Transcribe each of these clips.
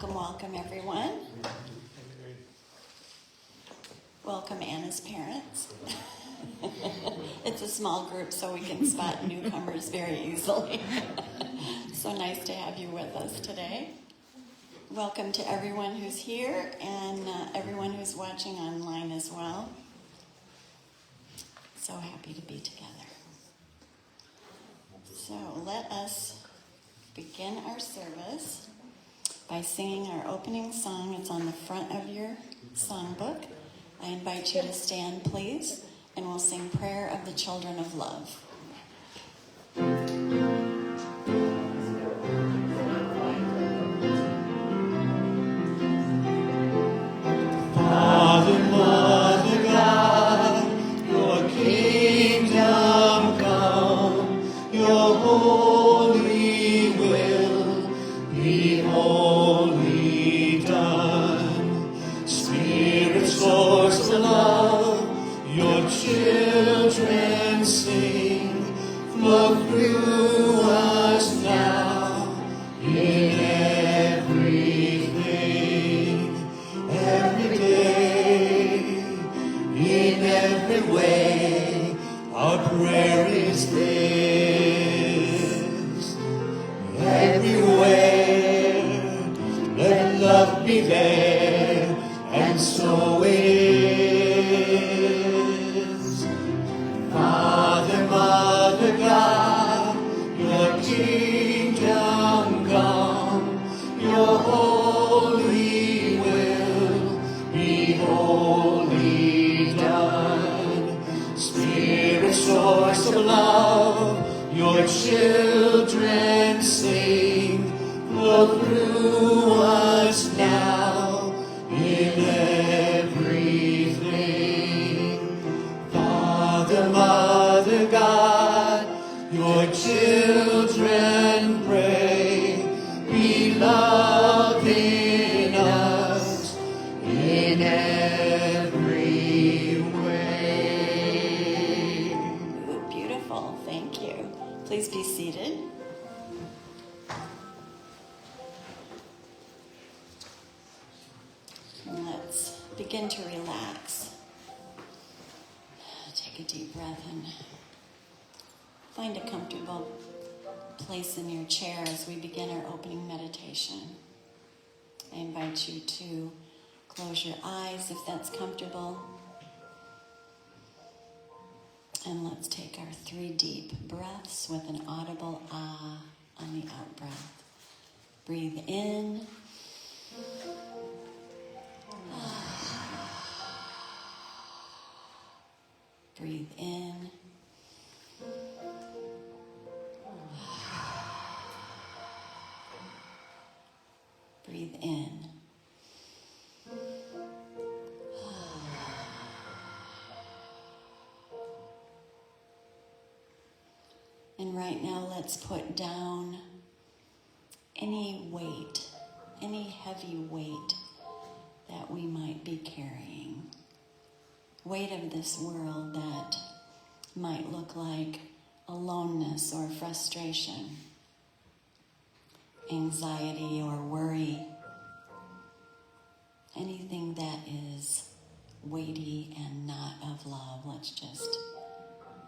Welcome, welcome, everyone. Welcome, Anna's parents. It's a small group, so we can spot newcomers very easily. So nice to have you with us today. Welcome to everyone who's here and everyone who's watching online as well. So happy to be together. So let us begin our service by singing our opening song. It's on the front of your songbook. I invite you to stand, please, and we'll sing Prayer of the Children of Love. Father, Mother God, your kingdom come, your holy will be wholly done. Spirit, source of love, your children sing, flow through us now in everything, every day, in every way. Our prayer is this: everywhere, let love be there, and so it is. Father, Mother God, your kingdom come, your holy will be wholly done. Spirit, source of love, your children sing, flow through us now in everything. Father, Mother God, your children pray, be loved in us in every way. Ooh, beautiful. Thank you. Please be seated. And let's begin to relax. Take a deep breath and find a comfortable place in your chair as we begin our opening meditation. I invite you to close your eyes if that's comfortable. And let's take our 3 deep breaths with an audible ah on the out breath. Breathe in. Breathe in. Breathe in. And right now, let's put down any weight, any heavy weight that we might be carrying. Weight of this world that might look like aloneness or frustration, anxiety or worry, anything that is weighty and not of love. Let's just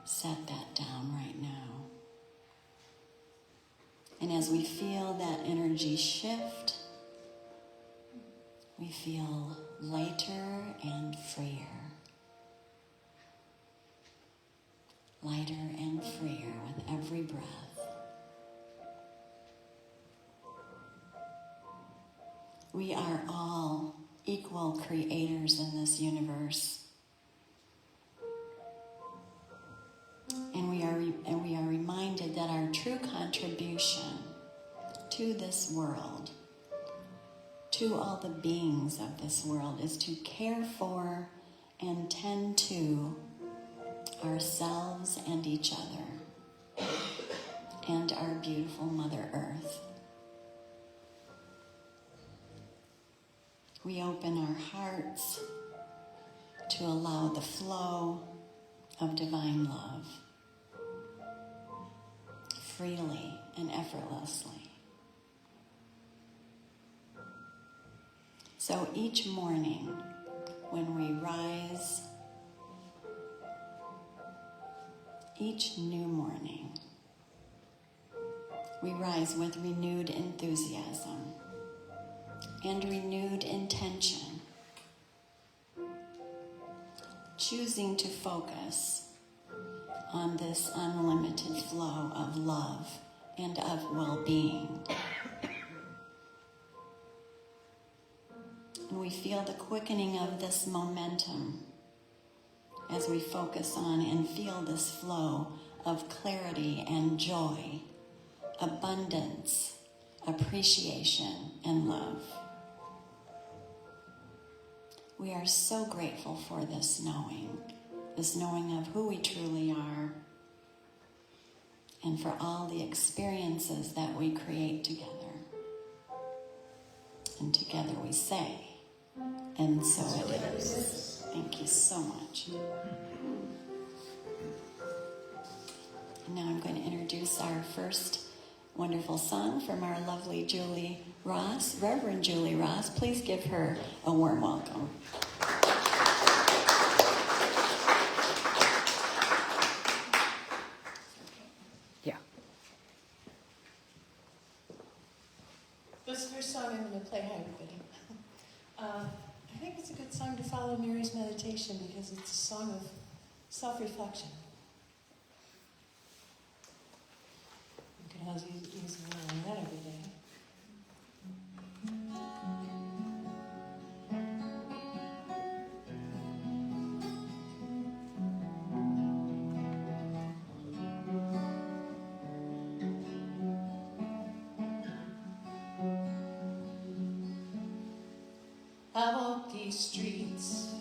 set that down right now. And as we feel that energy shift, we feel lighter and freer. Lighter and freer with every breath. We are all equal creators in this universe. And we are reminded that our true contribution to this world, to all the beings of this world, is to care for and tend to ourselves and each other and our beautiful Mother Earth. We open our hearts to allow the flow of divine love freely and effortlessly. So each morning when we rise, each new morning, we rise with renewed enthusiasm and renewed intention, choosing to focus on this unlimited flow of love and of well-being. And we feel the quickening of this momentum as we focus on and feel this flow of clarity and joy, abundance, appreciation, and love. We are so grateful for this knowing of who we truly are, and for all the experiences that we create together. And together we say, and so it is. Thank you so much. And now I'm going to introduce our first wonderful song from our lovely Julie Ross, Reverend Julie Ross. Please give her a warm welcome. Yeah. This first song I'm going to play, hi everybody. I think it's a good song to follow Mary's meditation because it's a song of self-reflection. You can always use that every day. I walk these streets,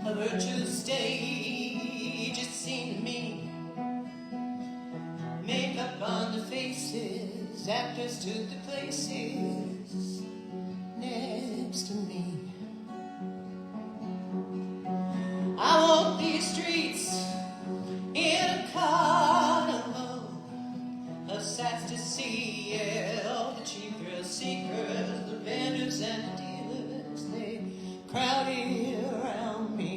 a virtuous stage, it seemed to me. Makeup on the faces, actors took the places next to me. I walk these streets in a carnival of sights to see, yeah, all the cheap thrill seekers, the vendors and the dealers, they crowded around me.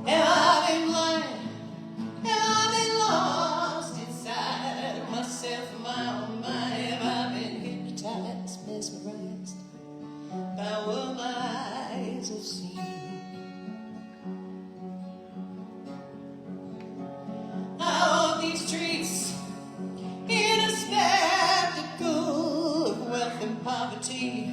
Have I been blind? Have I been lost inside myself and my own mind? Have I been hypnotized, mesmerized by what my eyes have seen? I walk these streets in a spectacle of wealth and poverty,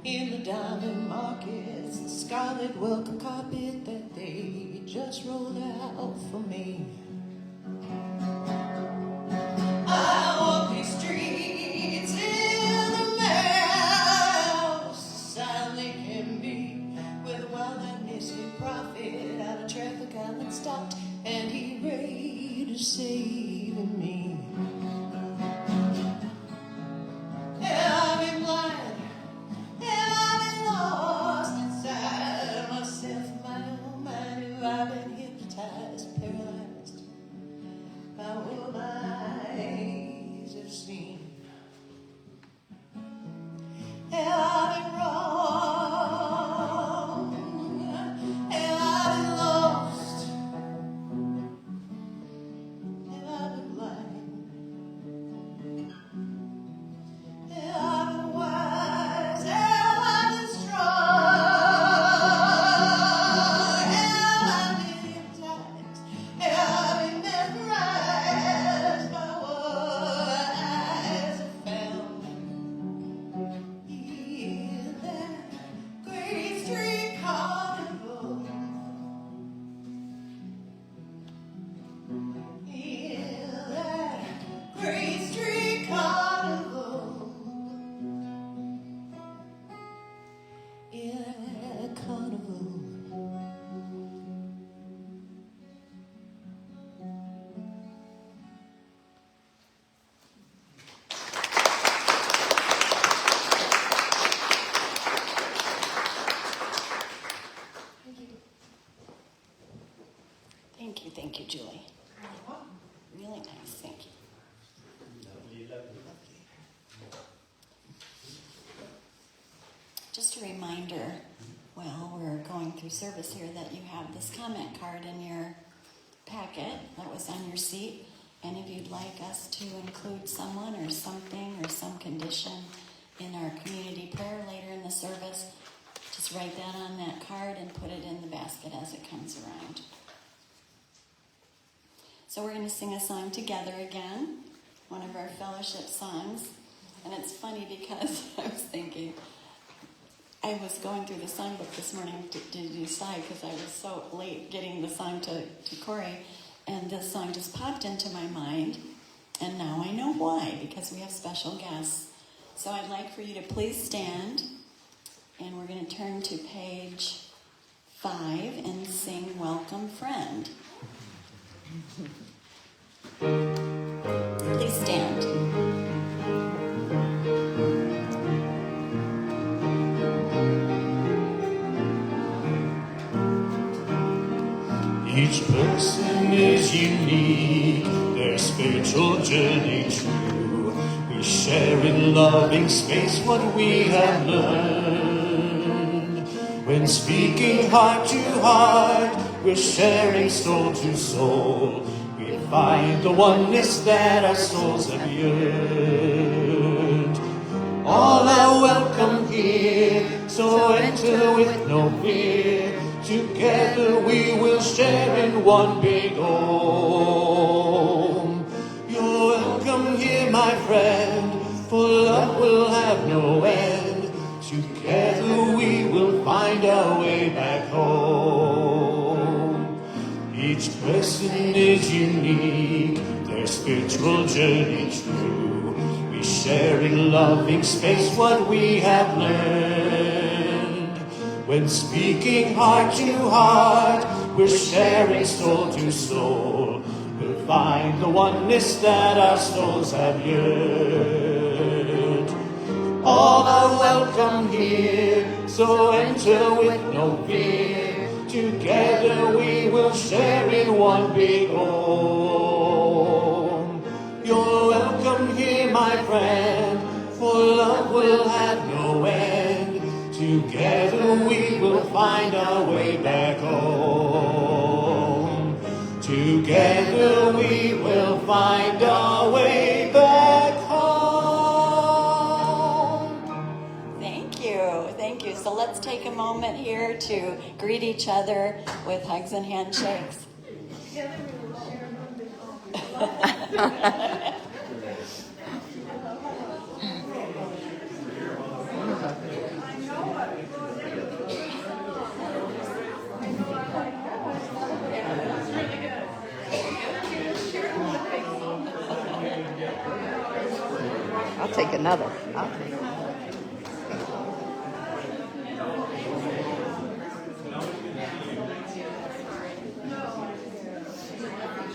in the diamond markets, the scarlet welcome carpet that they just rolled out for me. I walk these streets in the mouth, silently can be, with a wild and missing prophet out of traffic island stopped, and he prayed to saving me. Have I been blind? Have I been lost inside myself and my own mind? Have I been hypnotized, paralyzed by what my eyes have seen? Have I been wrong? Have I been lost? Have I been blind? Have I been wise? Have I been strong? Have I been hypnotized? Have I been mesmerized by what eyes have found? In that great street carnival, in that great street carnival, in that carnival. Thank you, Julie. Really nice, thank you. Lovely, Just a reminder, while we're going through service here, that you have this comment card in your packet that was on your seat. And if you'd like us to include someone or something or some condition in our community prayer later in the service, just write that on that card and put it in the basket as it comes around. So we're going to sing a song together again, one of our fellowship songs. And it's funny because I was thinking, I was going through the songbook this morning to decide because I was so late getting the song to Corey, and this song just popped into my mind, and now I know why, because we have special guests. So I'd like for you to please stand, and we're going to turn to page 5 and sing Welcome Friend. Please stand. Each person is unique, their spiritual journey true. We share in loving space what we have learned. When speaking heart to heart, we're sharing soul to soul. We find the oneness that our souls have yearned. All are welcome here, so enter with no fear. Together we will share in one big home. You're welcome here, my friend, for love will have no end. Together we will find our way back home. Each person is unique, their spiritual journey true. We share in loving space what we have learned. When speaking heart to heart, we're sharing soul to soul. We'll find the oneness that our souls have yearned. All are welcome here, so enter with no fear. Together we will share in one big home. You're welcome here, my friend, for love will have no end. Together we will find our way back home. Together we will find our way back home. Thank you. So let's take a moment here to greet each other with hugs and handshakes. I'll take another.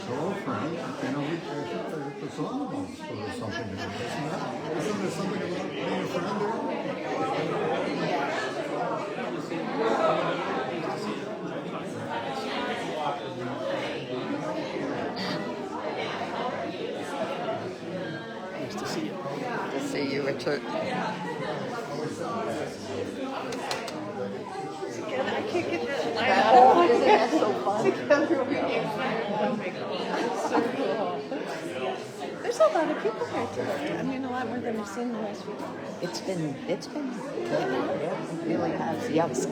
So, friend, we put the song about something. Isn't there something about being a friend there? Nice to see you. Good to see you, Richard. I can't get that line Isn't that so fun? So cool. There's a lot of people here today. I mean, a lot more than I've seen the last week. It's been good. Yeah, it really has. Yes.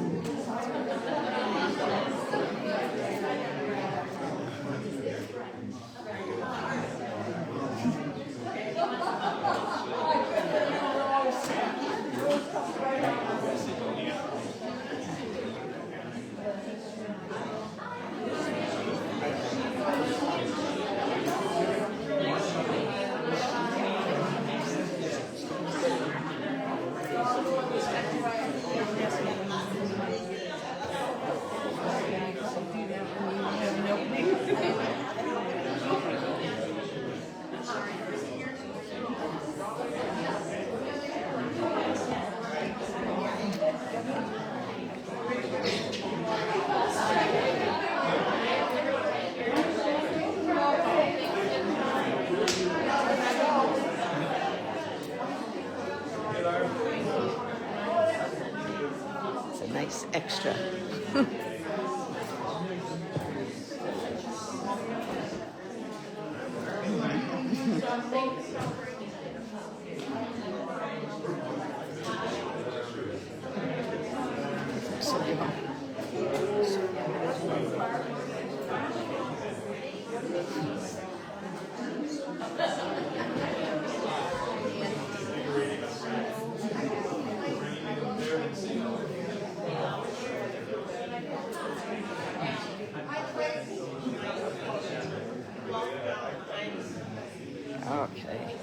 extra. Okay.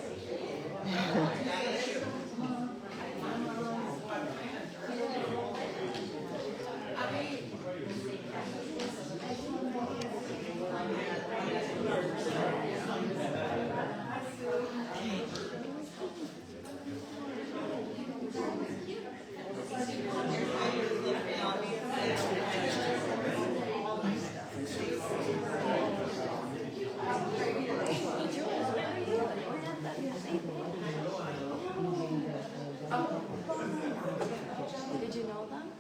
Did you know them?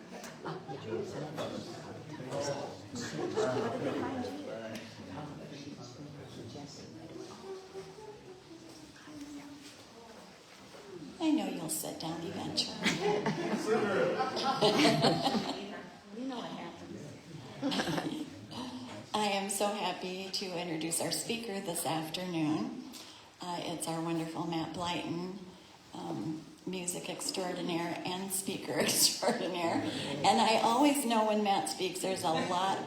I know you'll sit down eventually. You know what happens. I am so happy to introduce our speaker this afternoon. It's our wonderful Matt Bliton, music extraordinaire and speaker extraordinaire. And I always know when Matt speaks, there's a lot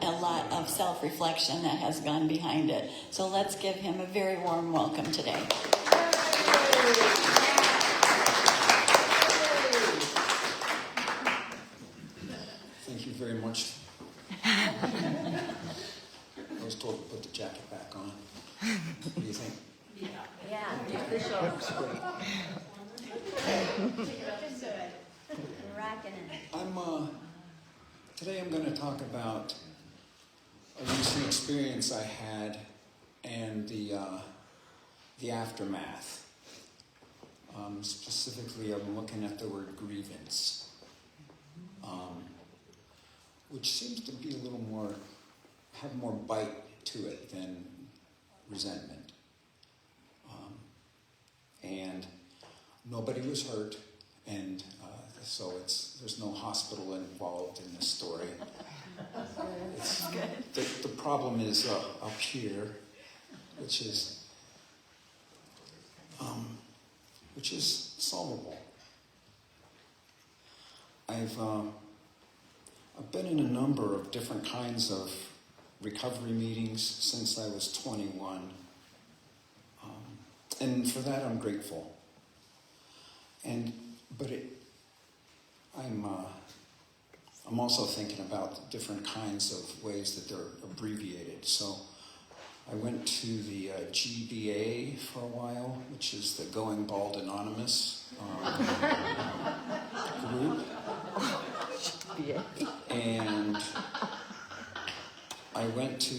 of self-reflection that has gone behind it. So let's give him a very warm welcome today. Thank you very much. I was told to put the jacket back on. What do you think? Yeah, the show. Rocking it. Today I'm going to talk about a recent experience I had and the aftermath. Specifically, I'm looking at the word grievance, which seems to be a little more, have more bite to it than resentment. And nobody was hurt, and so there's no hospital involved in this story. The problem is up here, which is solvable. I've been in a number of different kinds of recovery meetings since I was 21. And for that, I'm grateful. But I'm also thinking about different kinds of ways that they're abbreviated. So I went to the GBA for a while, which is the Going Bald Anonymous group. And I went to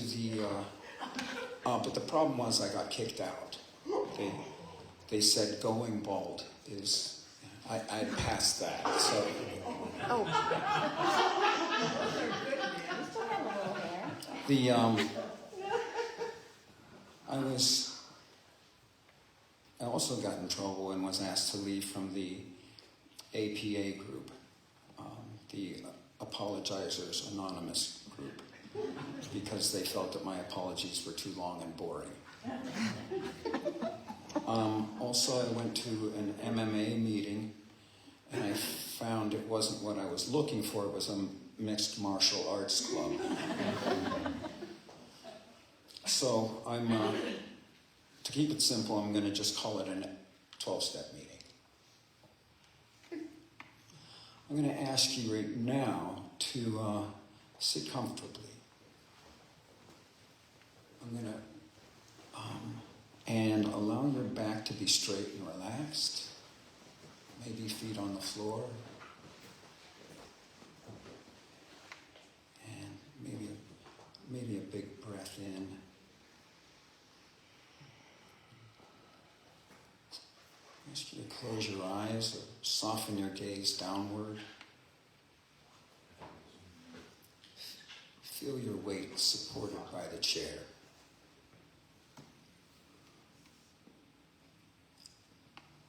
but the problem was I got kicked out. They said going bald is, I passed that, so. I also got in trouble and was asked to leave from the APA group, the Apologizers Anonymous group, because they felt that my apologies were too long and boring. Also, I went to an MMA meeting, and I found it wasn't what I was looking for. It was a mixed martial arts club. So to keep it simple, I'm going to just call it a 12-step meeting. I'm going to ask you right now to sit comfortably. I'm going to and allow your back to be straight and relaxed. Maybe feet on the floor. And maybe a big breath in. Ask you to close your eyes or soften your gaze downward. feel your weight supported by the chair.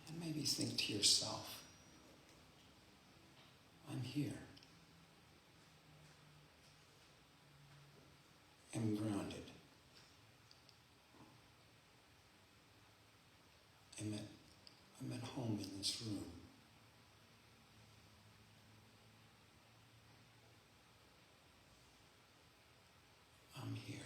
And maybe think to yourself, I'm here. I'm grounded. I'm at home in this room. I'm here.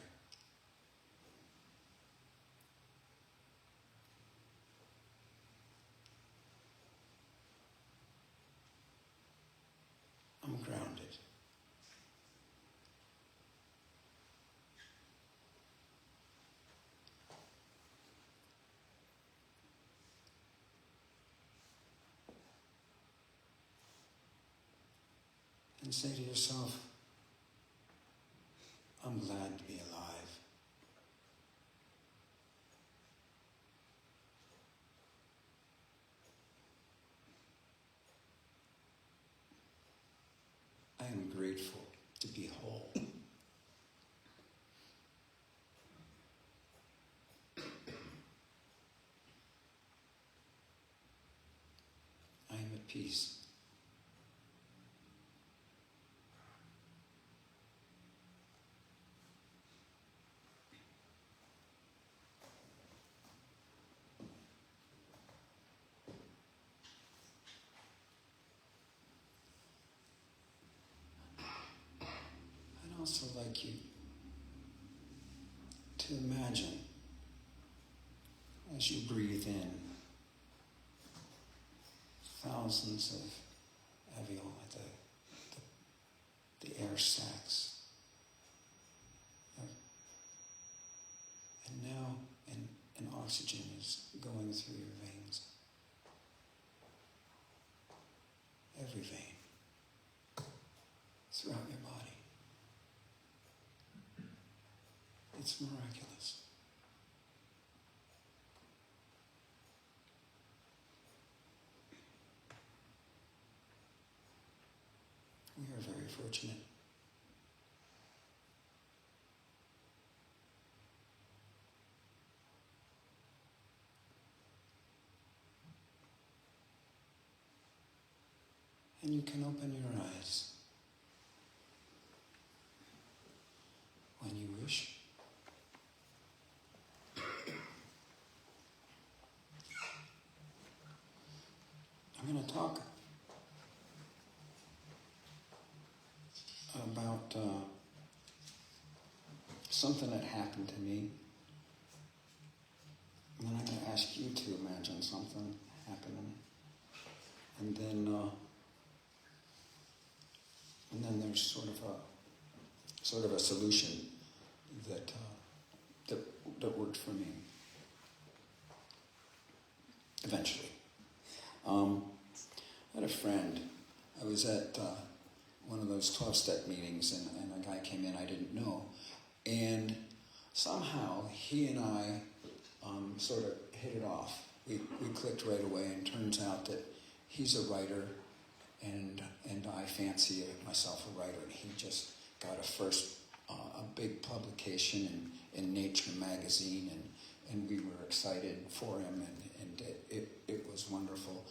I'm grounded. And say to yourself, I'm glad to be alive. I am grateful to be whole. I am at peace. I'd also like you to imagine as you breathe in thousands of alveoli, the air sacs. And now an oxygen is going through your veins. Every vein. Throughout your body. It's miraculous. We are very fortunate. And you can open your eyes when you wish. I'm going to talk about something that happened to me. And then I'm going to ask you to imagine something happening. And then there's sort of a solution that worked for me. Eventually. I had a friend. I was at one of those 12-step meetings, and a guy came in I didn't know. And somehow he and I sort of hit it off. We clicked right away, and turns out that he's a writer, and I fancy myself a writer. And he just got a big publication in Nature magazine, and we were excited for him, and it was wonderful.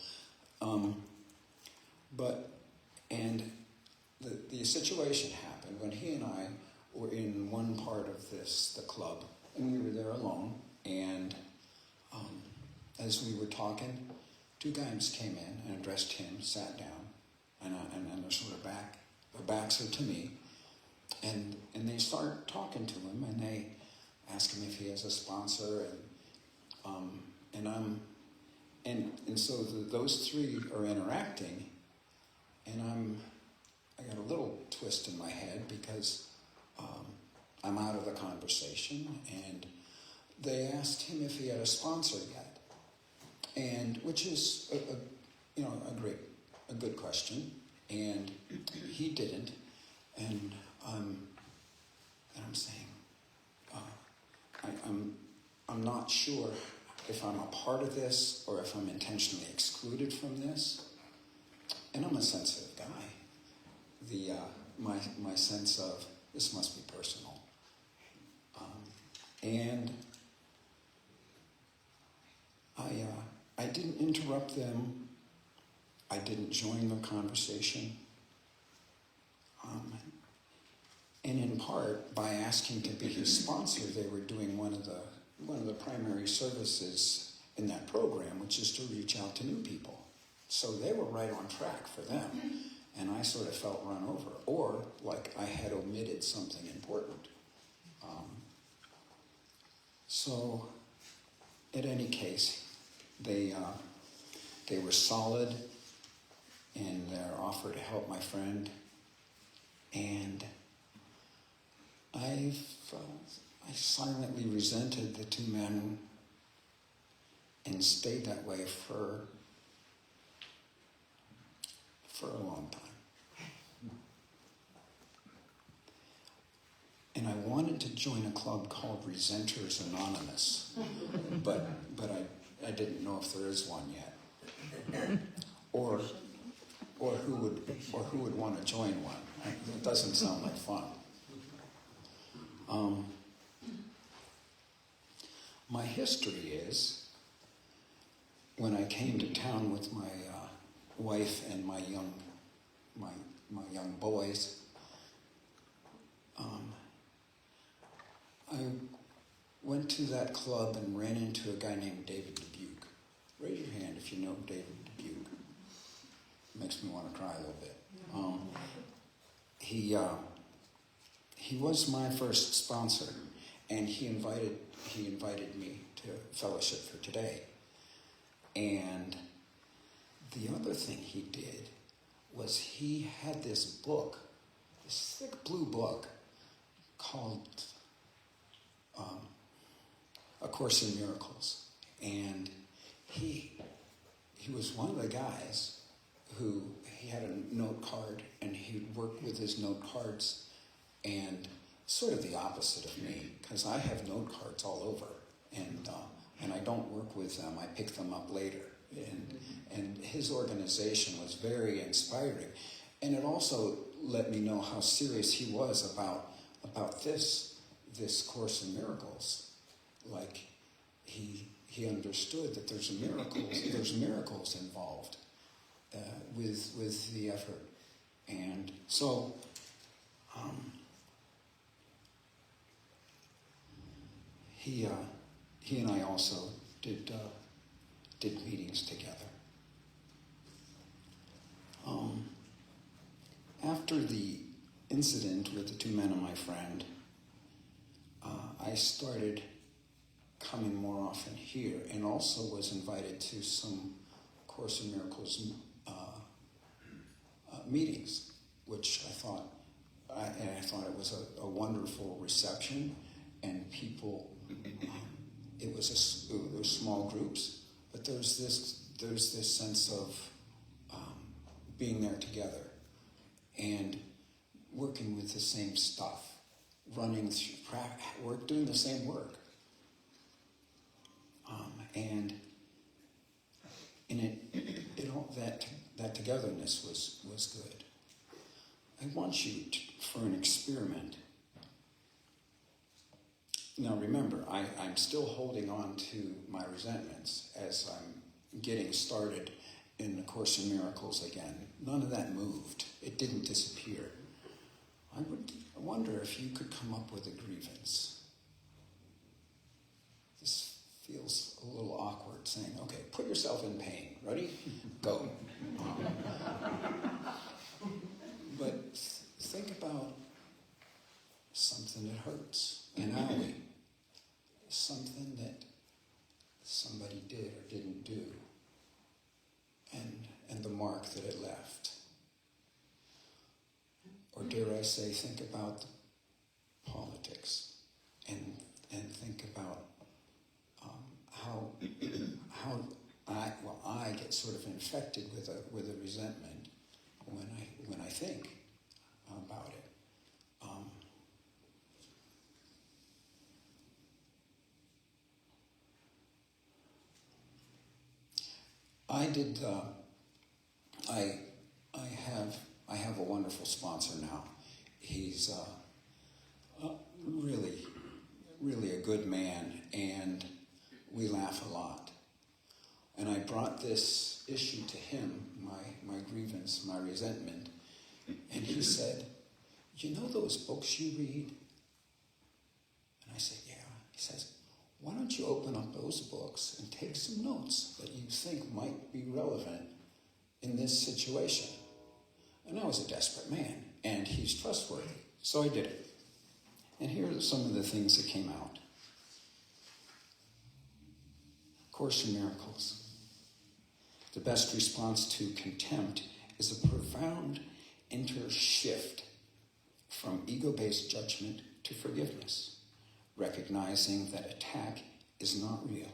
The situation happened when he and I were in one part of the club, and we were there alone, and as we were talking, two guys came in and addressed him, sat down, and they're sort of their backs are to me, and they start talking to him, and they ask him if he has a sponsor, and so those three are interacting, and I got a little twist in my head because I'm out of the conversation, and they asked him if he had a sponsor yet, and which is a good question, and he didn't, and I'm saying I'm not sure if I'm a part of this or if I'm intentionally excluded from this. And I'm a sensitive guy. My sense of this must be personal. And I didn't interrupt them. I didn't join the conversation. And in part, by asking to be his sponsor, they were doing one of the primary services in that program, which is to reach out to new people. So they were right on track for them. And I sort of felt run over, or like I had omitted something important. So, in any case, they were solid in their offer to help my friend, and I silently resented the two men and stayed that way for a long time. And I wanted to join a club called Resenters Anonymous, but I didn't know if there is one yet, or who would want to join one. It doesn't sound like fun. My history is, when I came to town with my wife and my young boys, I went to that club and ran into a guy named David Dubuque. Raise your hand if you know David Dubuque. Makes me want to cry a little bit. He was my first sponsor, and he invited me to fellowship for today. And the other thing he did was he had this book, this thick blue book called A Course in Miracles. And he was one of the guys who, he had a note card, and he'd work with his note cards, and sort of the opposite of me, because I have note cards all over, and I don't work with them. I pick them up later. And his organization was very inspiring, and it also let me know how serious he was about this Course in Miracles. Like he understood that there's miracles involved with the effort, and so he and I also did meetings together. After the incident with the two men and my friend, I started coming more often here, and also was invited to some Course in Miracles meetings, which I thought it was a wonderful reception, and people. It was small groups, but there's this sense of being there together and working with the same stuff, running through work, doing the same work, and it all that togetherness was good. I want you for an experiment. Now remember, I'm still holding on to my resentments as I'm getting started in the Course in Miracles again. None of that moved. It didn't disappear. I wonder if you could come up with a grievance. This feels a little awkward, saying, okay, put yourself in pain. Ready? Go. But think about something that hurts, an owie, something that somebody did or didn't do, and the mark that it left. Or dare I say, think about politics, and think about how I get sort of infected with a resentment when I think about it. I have a wonderful sponsor now. He's really, really a good man, and we laugh a lot. And I brought this issue to him, my grievance, my resentment, and he said, "You know those books you read?" And I said, "Yeah." He says, "Why don't you open up those books and take some notes that you think might be relevant in this situation?" And I was a desperate man, and he's trustworthy, so I did it. And here are some of the things that came out. Course in Miracles. The best response to contempt is a profound inner shift from ego-based judgment to forgiveness, recognizing that attack is not real.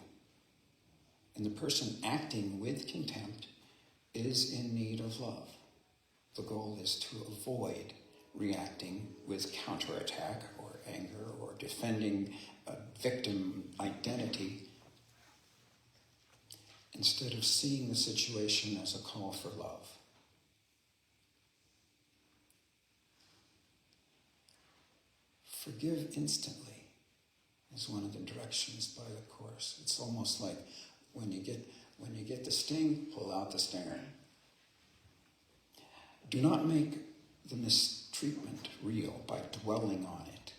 And the person acting with contempt is in need of love. The goal is to avoid reacting with counterattack or anger or defending a victim identity, instead of seeing the situation as a call for love. Forgive instantly is one of the directions by the Course. It's almost like when you get the sting, pull out the stinger. Do not make the mistreatment real by dwelling on it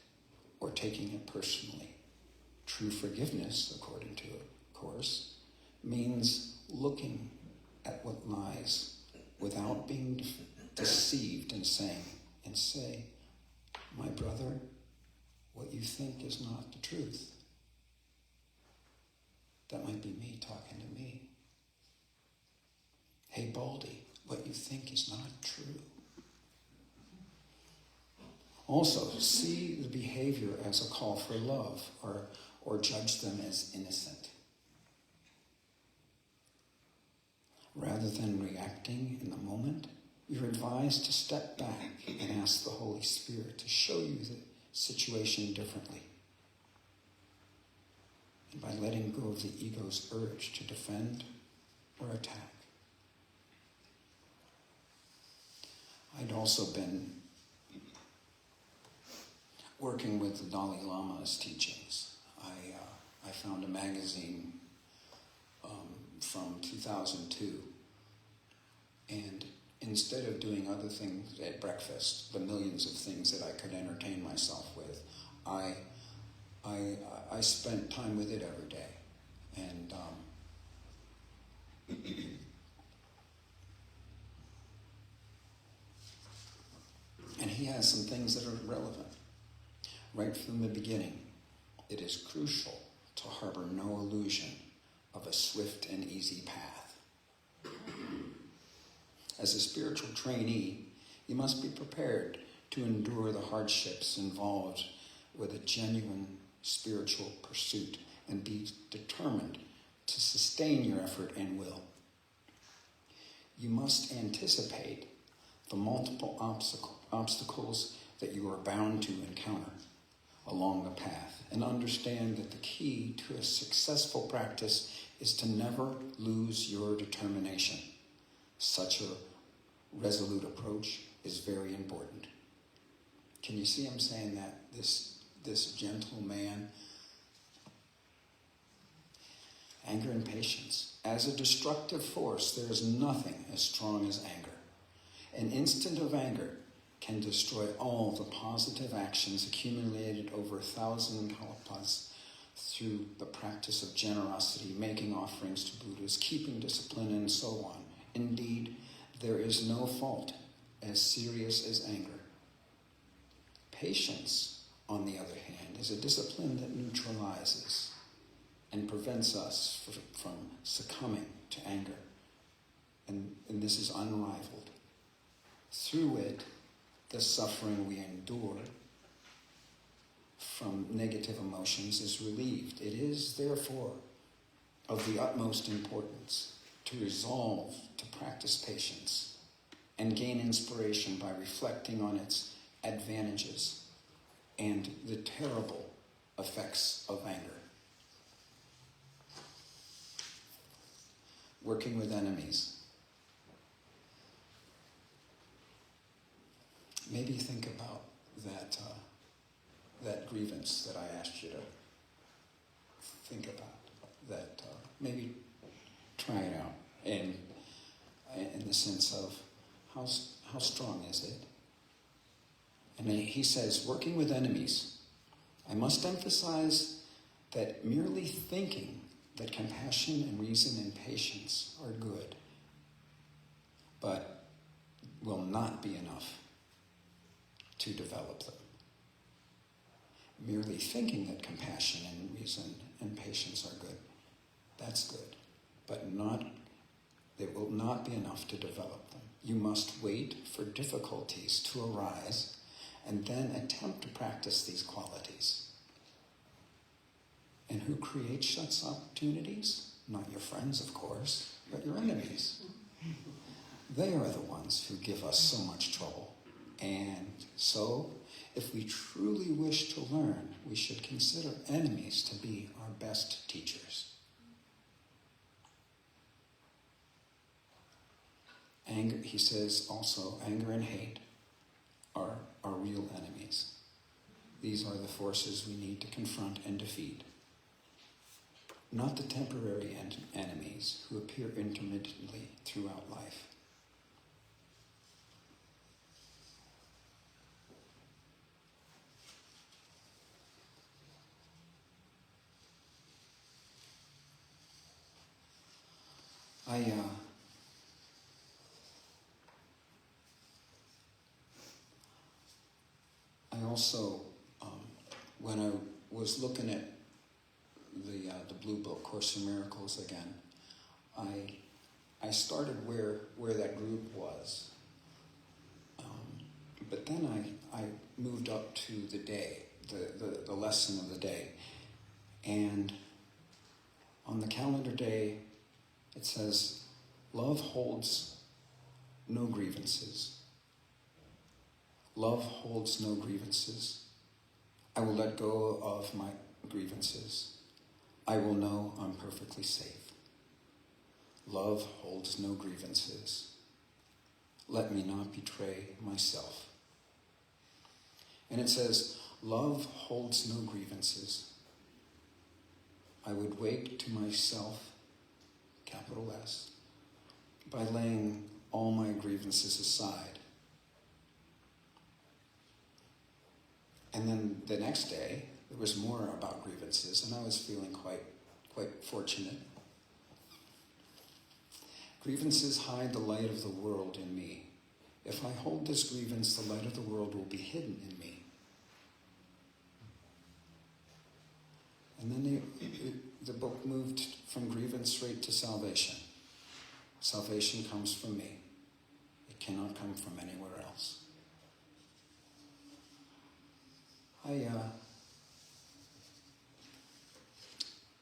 or taking it personally. True forgiveness, according to a Course, means looking at what lies without being deceived and say, "My brother, what you think is not the truth." That might be me talking to me. "Hey, Baldy, what you think is not true." Also, see the behavior as a call for love or judge them as innocent. Rather than reacting in the moment, you're advised to step back and ask the Holy Spirit to show you the situation differently. And by letting go of the ego's urge to defend or attack. I'd also been working with the Dalai Lama's teachings. I found a magazine from 2002, and instead of doing other things at breakfast, the millions of things that I could entertain myself with, I spent time with it every day, and and he has some things that are relevant. Right from the beginning, it is crucial to harbor no illusion of a swift and easy path. As a spiritual trainee, you must be prepared to endure the hardships involved with a genuine spiritual pursuit and be determined to sustain your effort and will. You must anticipate the multiple obstacles that you are bound to encounter along the path, and understand that the key to a successful practice is to never lose your determination. Such a resolute approach is very important. Can you see him saying that? This gentle man. Anger and patience. As a destructive force, there is nothing as strong as anger. An instant of anger can destroy all the positive actions accumulated over 1,000 kalpas through the practice of generosity, making offerings to Buddhas, keeping discipline, and so on. Indeed, there is no fault as serious as anger. Patience, on the other hand, is a discipline that neutralizes and prevents us from succumbing to anger. And this is unrivaled. Through it, the suffering we endure from negative emotions is relieved. It is, therefore, of the utmost importance to resolve to practice patience and gain inspiration by reflecting on its advantages and the terrible effects of anger. Working with enemies. Maybe think about that grievance that I asked you to think about, that maybe try it out in the sense of how strong is it? And he says, working with enemies, I must emphasize that merely thinking that compassion and reason and patience are good, but will not be enough to develop them. Merely thinking that compassion and reason and patience are good, that's good, but it will not be enough to develop them. You must wait for difficulties to arise and then attempt to practice these qualities. And who creates such opportunities? Not your friends, of course, but your enemies. They are the ones who give us so much trouble. And so, if we truly wish to learn, we should consider enemies to be our best teachers. Anger, he says also, anger and hate are real enemies. These are the forces we need to confront and defeat. Not the temporary enemies who appear intermittently throughout life. I also, when I was looking at the Blue Book, Course in Miracles again, I started where that group was. But then I moved up to the day, the lesson of the day. And on the calendar day, it says, love holds no grievances. Love holds no grievances. I will let go of my grievances. I will know I'm perfectly safe. Love holds no grievances. Let me not betray myself. And it says, love holds no grievances. I would wake to myself, capital S, by laying all my grievances aside. And then the next day, there was more about grievances, and I was feeling quite fortunate. Grievances hide the light of the world in me. If I hold this grievance, the light of the world will be hidden in me. And then the book moved from grievance straight to salvation. Salvation comes from me. It cannot come from anywhere else.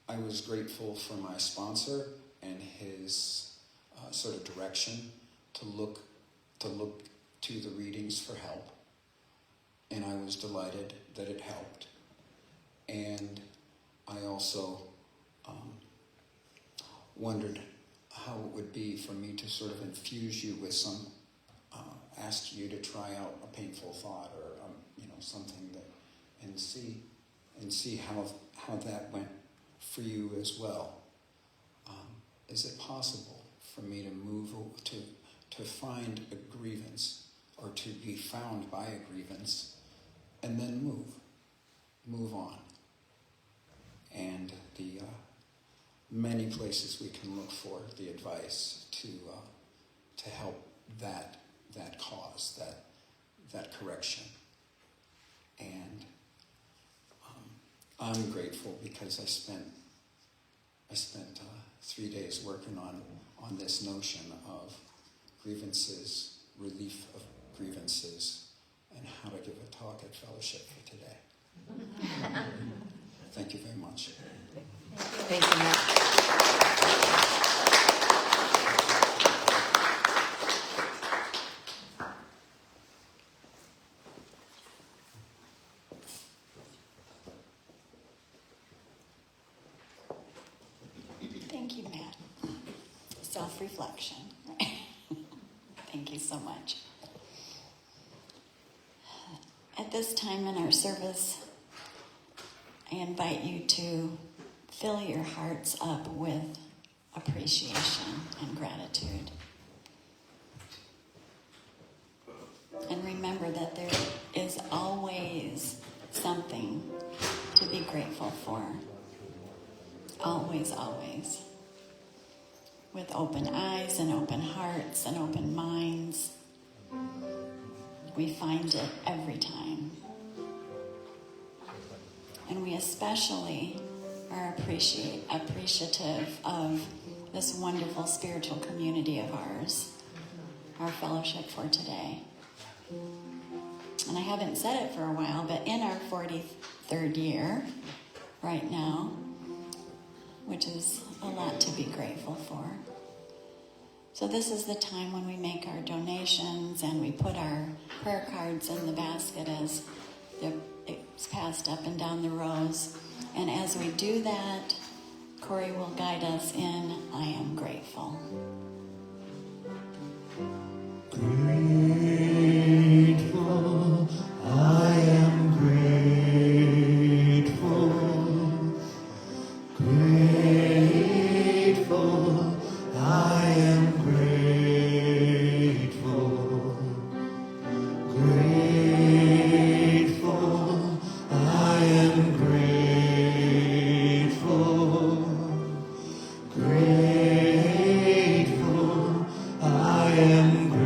I was grateful for my sponsor and his sort of direction to look to the readings for help. And I was delighted that it helped. And I also wondered how it would be for me to sort of infuse you with some, ask you to try out a painful thought or something that, and see how that went for you as well. Is it possible for me to move to find a grievance or to be found by a grievance and then move on? And the many places we can look for the advice to help that cause, that correction. And I'm grateful because I spent 3 days working on this notion of grievances, relief of grievances, and how to give a talk at Fellowship for today. Thank you very much. Thank you, Matt. Thank you, Matt. Self-reflection. Thank you so much. At this time in our service, I invite you to fill your hearts up with appreciation and gratitude. And remember that there is always something to be grateful for. Always, always. With open eyes and open hearts and open minds, we find it every time. And we especially are appreciative of this wonderful spiritual community of ours, our fellowship for today. And I haven't said it for a while, but in our 43rd year right now, which is a lot to be grateful for. So this is the time when we make our donations and we put our prayer cards in the basket as it's passed up and down the rows. And as we do that, Corey will guide us in I Am Grateful. Grateful, I am grateful. Grateful, I am grateful. Grateful, I am grateful. Grateful, I am grateful.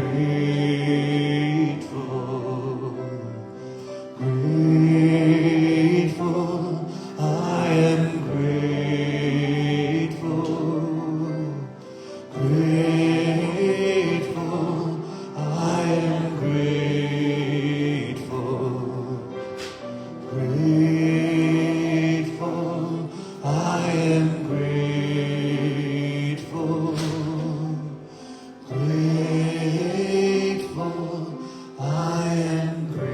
Grateful, I am grateful. Grateful, I am grateful. Grateful, I am grateful. Grateful, I am grateful.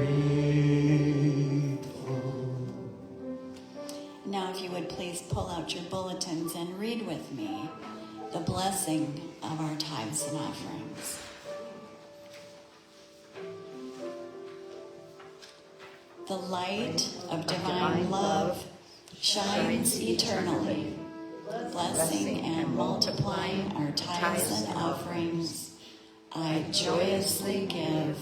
Now if you would please pull out your bulletins and read with me the blessing of our tithes and offerings. The light of divine love shines eternally, blessing and multiplying our tithes and offerings. I joyously give,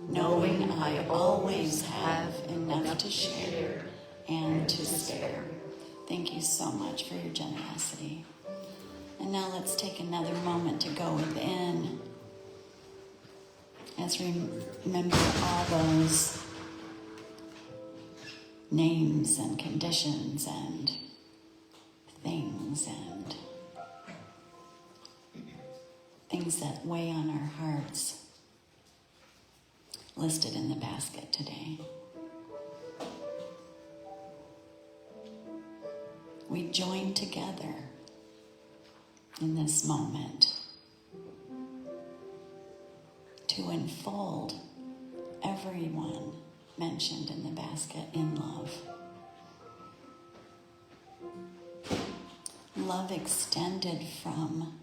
knowing I always have enough to share and to spare. Thank you so much for your generosity. And now let's take another moment to go within as we remember all those names and conditions and things that weigh on our hearts listed in the basket today. We join together in this moment to enfold everyone mentioned in the basket in love. Love extended from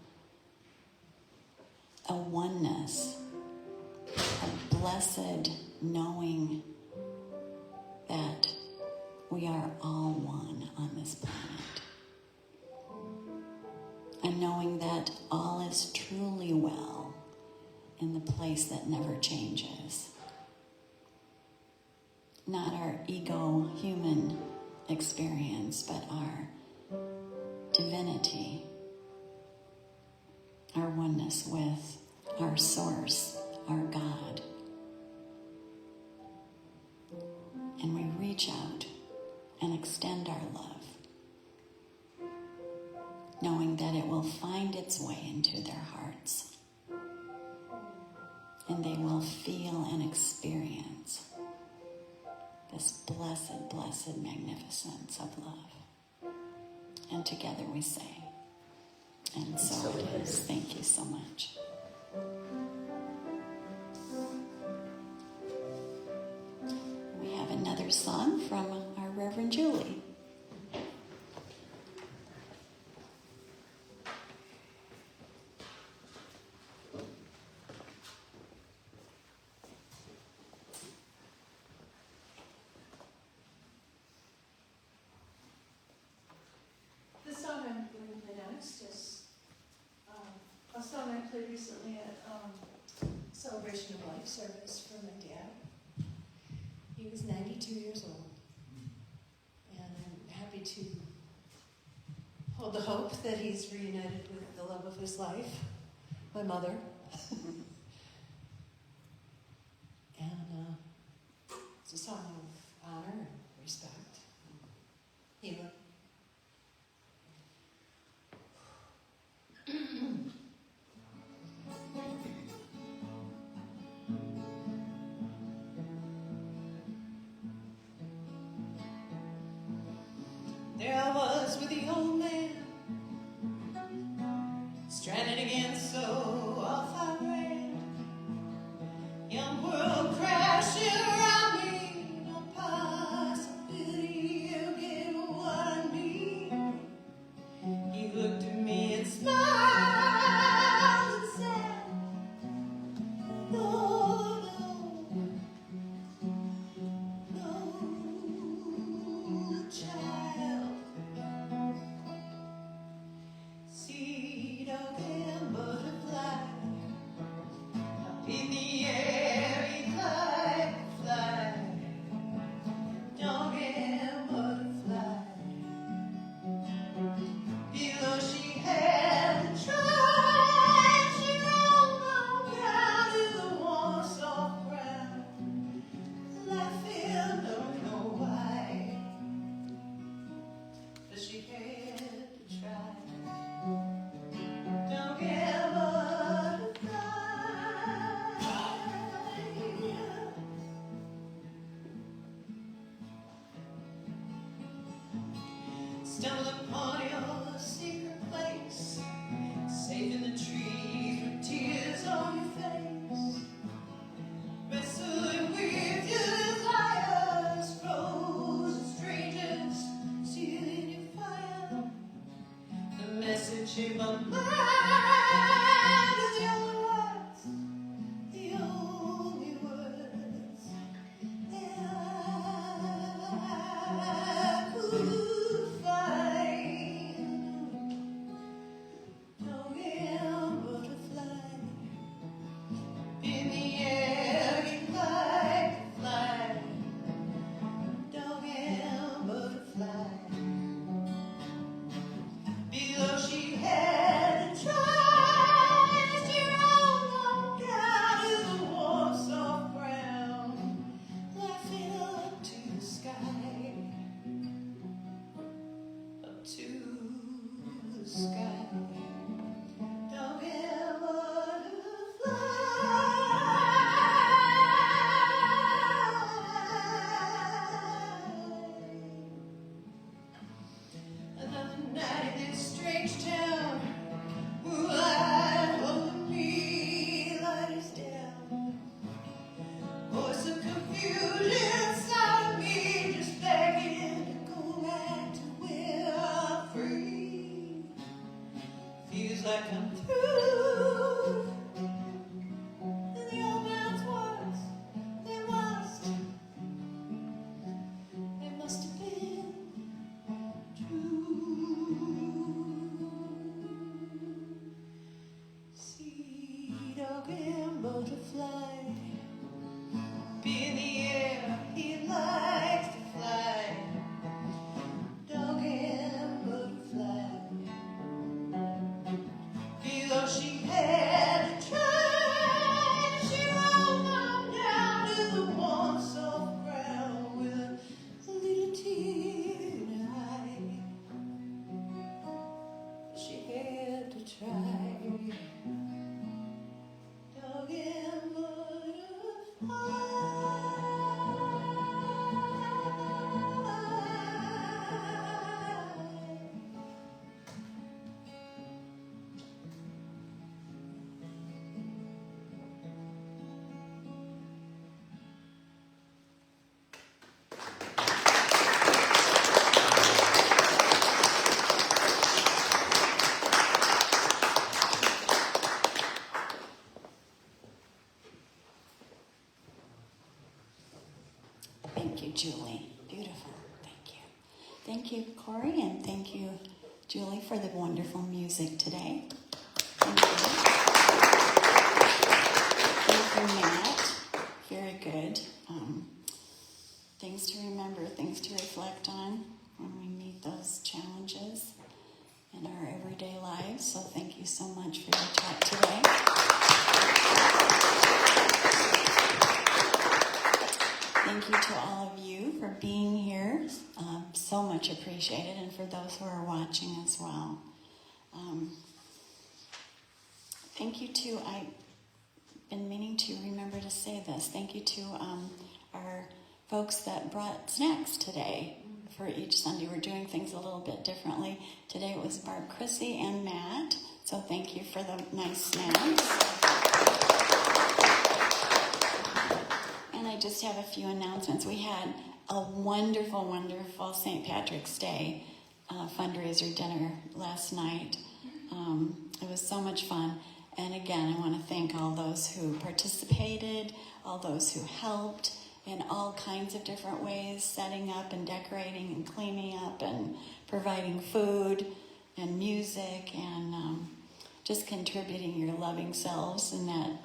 a oneness, a blessed knowing that we are all one on this planet. And knowing that all is truly well in the place that never changes. Not our ego human experience, but our divinity, our oneness with our source, our God. And we reach out and extend our love, knowing that it will find its way into their hearts, and they will feel and experience this blessed, blessed magnificence of love. And together we say, and so it is. Thank you so much. We have another song from our Reverend Julie. played recently at Celebration of Life service for my dad. He was 92 years old. And I'm happy to hold the hope that he's reunited with the love of his life, my mother. And it's a song of honor and respect. Healing. There I was with the old man, stranded against so off I ran. Young world crashing around me, no possibility of getting what I need. He looked at me and smiled and said, no, child. Seed of him butterfly, up in the air he fly, fly. Dog and butterfly. Below she had to try, she rolled on down to the warm soft ground, laughing, don't know why, but she had to try. Don't get butterfly. Stumble upon your secret place, safe in the trees with tears on your face, wrestling with your desires, frozen strangers, stealing your fire. The message in my mind is the only words that I could find. Dog and butterfly, in the air he'd like to fly. Dog and butterfly. Below she had to try, she rolled on down to the warm soft ground, laughing up to the sky, up to the sky. Dog and butterfly. Another night in this strange town, moonlight over me, light is down. Voice of confusion inside of me, just begging to go back to where I'm free. Feels like I'm through. And the old man's words, they must have been Sea dog and butterfly, be in the air, he likes to fly. Dog and butterfly. Below she had to try, she rolled on down to the warm soft ground with a little tear in her eye. She had to try. Dog and butterfly. Thank you, Julie. Beautiful. Thank you. Thank you, Corey, and thank you, Julie, for the wonderful music today. Thank you. you so much for your talk today. Thank you to all of you for being here. So much appreciated, and for those who are watching as well. Thank you to, I've been meaning to remember to say this, thank you to our folks that brought snacks today for each Sunday. We're doing things a little bit differently. Today it was Barb, Chrissy, and Matt, so thank you for the nice snacks. And I just have a few announcements. We had a wonderful, wonderful St. Patrick's Day fundraiser dinner last night. It was so much fun. And again, I want to thank all those who participated, all those who helped in all kinds of different ways, setting up and decorating and cleaning up and providing food and music and just contributing your loving selves in that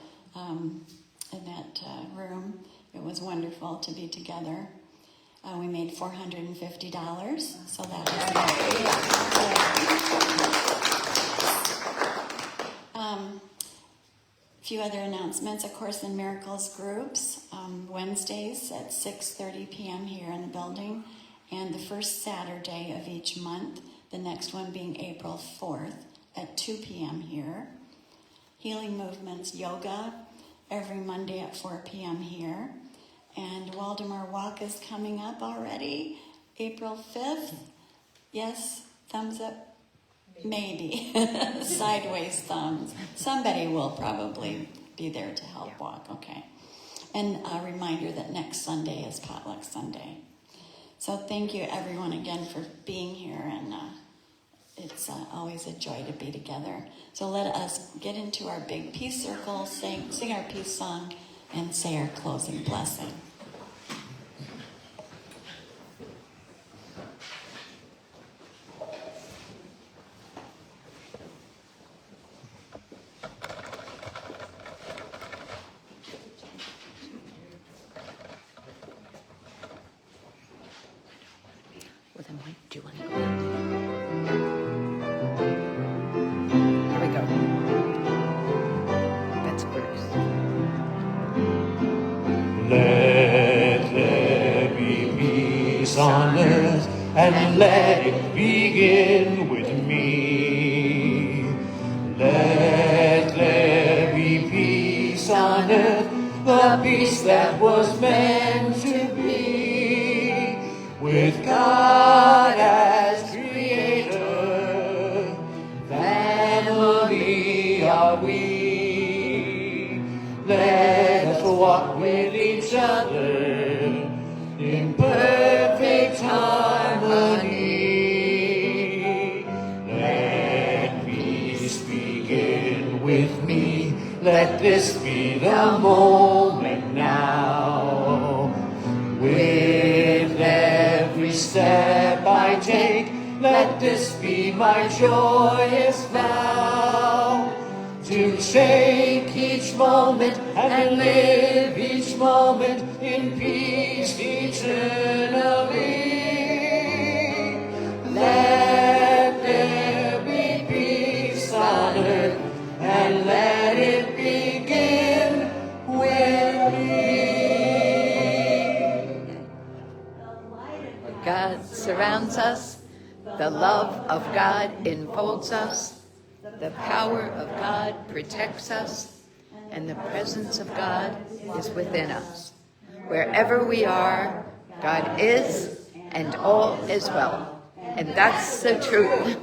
room. It was wonderful to be together. We made $450, so that was a few other announcements. Of course, in Miracles groups, Wednesdays at 6:30 p.m. here in the building, and the first Saturday of each month, the next one being April 4th at 2 p.m. here. Healing Movements Yoga every Monday at 4 p.m. here. And Waldemar Walk is coming up already, April 5th. Yes, thumbs up? Maybe. Sideways thumbs. Somebody will probably be there to help walk, okay. And a reminder that next Sunday is Potluck Sunday. So thank you everyone again for being here, and it's always a joy to be together. So let us get into our big peace circle, sing our peace song, and say our closing blessing. Well, then, Mike, do you want to go? Here we go. That's Bruce. Let there be peace on earth, and let it begin with me. Let there be peace on earth, the peace that was meant to be, with God as creator. Family are we. Let us walk with each other in perfect harmony. Let peace begin with me. Let this be the moment now. With every step I take, let this be my joyous vow. To take each moment and live each moment in peace eternally. Let there be peace on earth, and let it begin with me. God surrounds us. The love of God enfolds us. The power of God protects us. And the presence of God is within us. Wherever we are, God is, and all is well. And that's so true.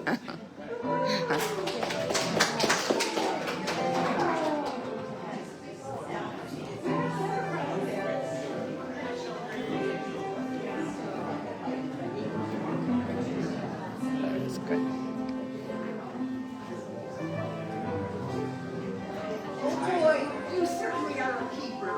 That's good. Oh boy, you certainly are a keeper.